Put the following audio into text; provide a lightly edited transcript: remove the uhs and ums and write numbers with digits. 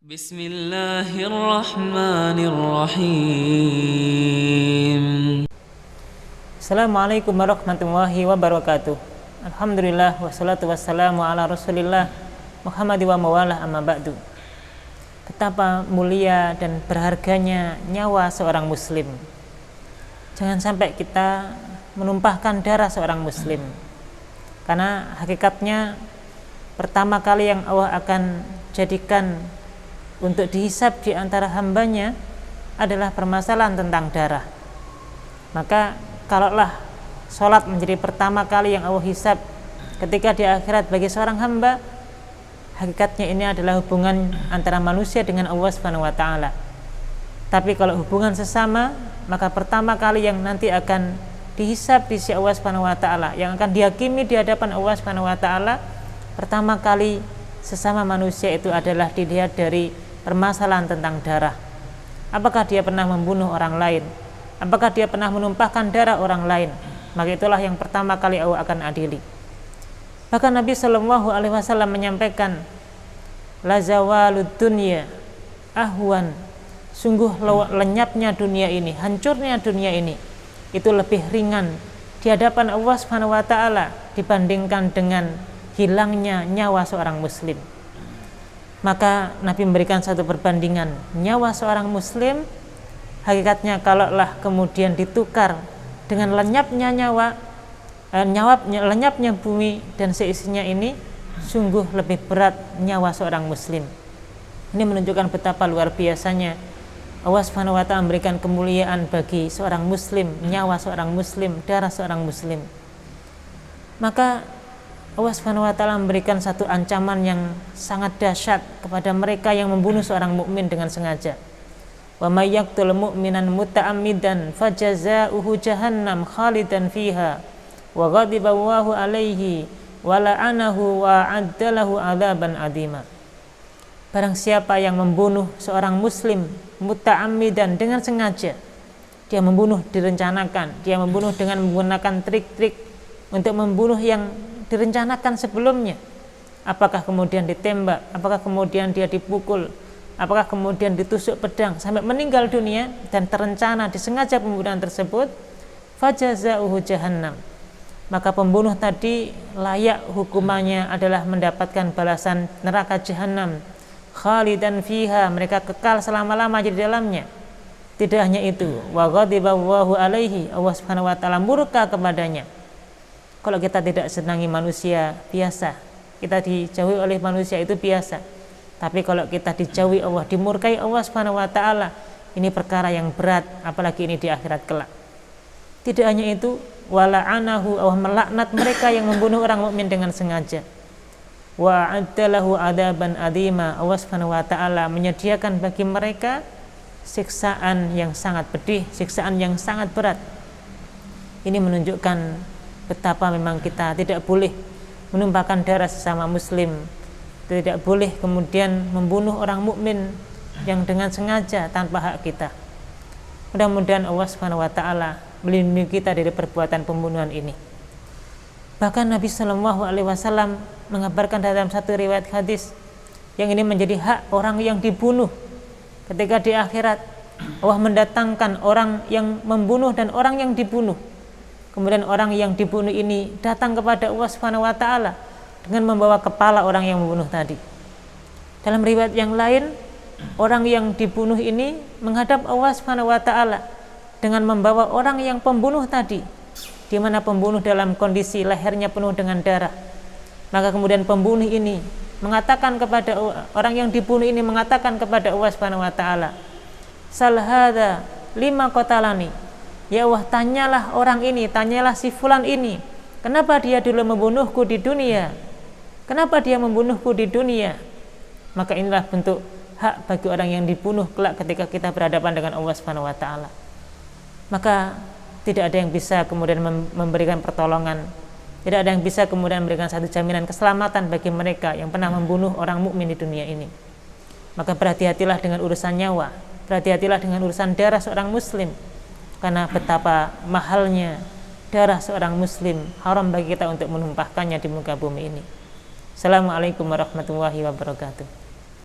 Bismillahirrahmanirrahim. Assalamualaikum warahmatullahi wabarakatuh. Alhamdulillah wassalatu wassalamu ala rasulillah Muhammad wa mawalah amma ba'du. Betapa mulia dan berharganya nyawa seorang muslim. Jangan sampai kita menumpahkan darah seorang muslim, karena hakikatnya pertama kali yang Allah akan jadikan untuk dihisab di antara hambanya adalah permasalahan tentang darah. Maka kalaulah sholat menjadi pertama kali yang Allah hisab ketika di akhirat bagi seorang hamba, hakikatnya ini adalah hubungan antara manusia dengan Allah Subhanahu wa taala. Tapi kalau hubungan sesama, maka pertama kali yang nanti akan dihisab di sisi Allah Subhanahu wa taala, yang akan dihakimi di hadapan Allah Subhanahu wa taala, pertama kali sesama manusia itu adalah dilihat dari permasalahan tentang darah. Apakah dia pernah membunuh orang lain? Apakah dia pernah menumpahkan darah orang lain? Maka itulah yang pertama kali Allah akan adili. Bahkan Nabi Shallallahu Alaihi Wasallam menyampaikan, la zawalud dunya ahwan, sungguh lenyapnya dunia ini, hancurnya dunia ini, itu lebih ringan di hadapan Allah Subhanahu wa taala dibandingkan dengan hilangnya nyawa seorang muslim. Maka Nabi memberikan satu perbandingan, nyawa seorang muslim hakikatnya kalaulah kemudian ditukar dengan lenyapnya lenyapnya bumi dan seisinya ini, sungguh lebih berat nyawa seorang muslim. Ini menunjukkan betapa luar biasanya Allah Subhanahu wa taala memberikan kemuliaan bagi seorang muslim, nyawa seorang muslim, darah seorang muslim. Maka Allah Subhanahu wa taala memberikan satu ancaman yang sangat dahsyat kepada mereka yang membunuh seorang mukmin dengan sengaja. Wa may yaqtul mu'minan muta'ammidan fajazaohu jahannam khalidan fiha wa ghadiba Allahu alaihi wa la'anahu wa 'addalahu 'adzaban 'adzima. Barang siapa yang membunuh seorang muslim muta'ammidan dengan sengaja, dia membunuh direncanakan, dia membunuh dengan menggunakan trik-trik untuk membunuh yang direncanakan sebelumnya. Apakah kemudian ditembak, apakah kemudian dia dipukul, apakah kemudian ditusuk pedang sampai meninggal dunia dan terencana disengaja pembunuhan tersebut, fajazaohu jahannam, maka pembunuh tadi layak hukumannya adalah mendapatkan balasan neraka jahanam, khalidan fiha, mereka kekal selama-lamanya di dalamnya. Tidak hanya itu, wa ghadiballahu alaihi, Allah Subhanahu wa taala murka kepadanya. Kalau kita tidak senangi manusia biasa, kita dijauhi oleh manusia itu biasa. Tapi kalau kita dijauhi Allah, dimurkai Allah Subhanahu wa taala, ini perkara yang berat, apalagi ini di akhirat kelak. Tidak hanya itu, wala'anahu, Allah melaknat mereka yang membunuh orang mukmin dengan sengaja. Wa 'addalahu 'adzaban 'adzima, Allah Subhanahu wa taala menyediakan bagi mereka siksaan yang sangat pedih, siksaan yang sangat berat. Ini menunjukkan betapa memang kita tidak boleh menumpahkan darah sesama muslim, tidak boleh kemudian membunuh orang mukmin yang dengan sengaja tanpa hak kita. Mudah-mudahan Allah Subhanahu wa taala melindungi kita dari perbuatan pembunuhan ini. Bahkan Nabi Shallallahu Alaihi Wasallam mengabarkan dalam satu riwayat hadis, yang ini menjadi hak orang yang dibunuh. Ketika di akhirat Allah mendatangkan orang yang membunuh dan orang yang dibunuh. Kemudian orang yang dibunuh ini datang kepada Allah Subhanahu wa taala dengan membawa kepala orang yang membunuh tadi. Dalam riwayat yang lain, orang yang dibunuh ini menghadap Allah Subhanahu wa taala dengan membawa orang yang pembunuh tadi, di mana pembunuh dalam kondisi lehernya penuh dengan darah. Maka kemudian pembunuh ini mengatakan kepada orang yang dibunuh ini mengatakan kepada Allah Subhanahu wa taala, "Sal hadza lima qatalani." Ya Allah, tanyalah orang ini, tanyalah si fulan ini, kenapa dia dulu membunuhku di dunia? Kenapa dia membunuhku di dunia? Maka inilah bentuk hak bagi orang yang dibunuh kelak ketika kita berhadapan dengan Allah Subhanahu wa taala. Maka tidak ada yang bisa kemudian memberikan pertolongan, tidak ada yang bisa kemudian memberikan satu jaminan keselamatan bagi mereka yang pernah membunuh orang mukmin di dunia ini. Maka berhati-hatilah dengan urusan nyawa, berhati-hatilah dengan urusan darah seorang muslim. Karena betapa mahalnya darah seorang muslim, haram bagi kita untuk menumpahkannya di muka bumi ini. Assalamualaikum warahmatullahi wabarakatuh.